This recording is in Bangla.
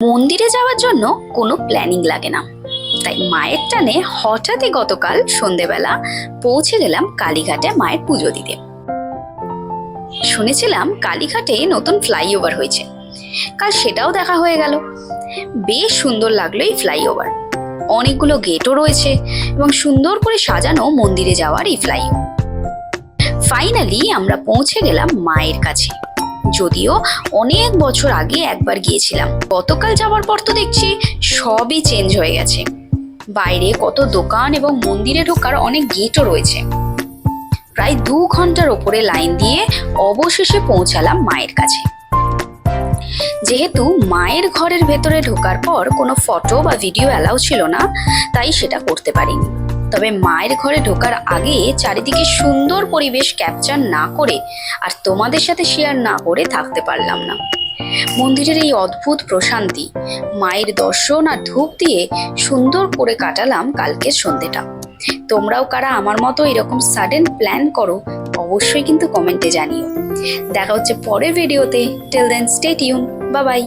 মন্দিরে যাওয়ার জন্য কোনো প্ল্যানিং লাগে না, তাই মায়ের টানে হঠাৎই গতকাল সন্ধেবেলা পৌঁছে গেলাম কালীঘাটে মায়ের পুজো দিতে। শুনেছিলাম কালীঘাটে নতুন ফ্লাইওভার হয়েছে, কাল সেটাও দেখা হয়ে গেল। বেশ সুন্দর লাগলো এই ফ্লাইওভার, অনেকগুলো গেটও রয়েছে এবং সুন্দর করে সাজানো মন্দিরে যাওয়ার এই ফ্লাইওভার। ফাইনালি আমরা পৌঁছে গেলাম মায়ের কাছে। যদিও অনেক বছর আগে একবার গিয়েছিলাম, গতকাল যাওয়ার পর তো দেখছি সবই চেঞ্জ হয়ে গেছে। বাইরে কত দোকান এবং মন্দিরে ঢোকার অনেক গেটও রয়েছে। প্রায় 2 ঘন্টার ওপরে লাইন দিয়ে অবশেষে পৌঁছালাম মায়ের কাছে। যেহেতু মায়ের ঘরের ভেতরে ঢোকার পর কোনো ফটো বা ভিডিও অ্যালাউ ছিল না, তাই সেটা করতে পারিনি। তবে মায়ের ঘরে ঢোকার আগে চারিদিকে সুন্দর পরিবেশ ক্যাপচার না করে আর তোমাদের সাথে শেয়ার না করে থাকতে পারলাম না। মন্দিরের এই অদ্ভুত প্রশান্তি, মায়ের দর্শন আর ধূপ দিয়ে সুন্দর করে কাটালাম কালকের সন্ধ্যেটা। তোমরাও কারা আমার মতো এরকম সাডেন প্ল্যান করো অবশ্যই কিন্তু কমেন্টে জানিও। দেখা হচ্ছে পরের ভিডিওতে। Till then stay tune, bye by.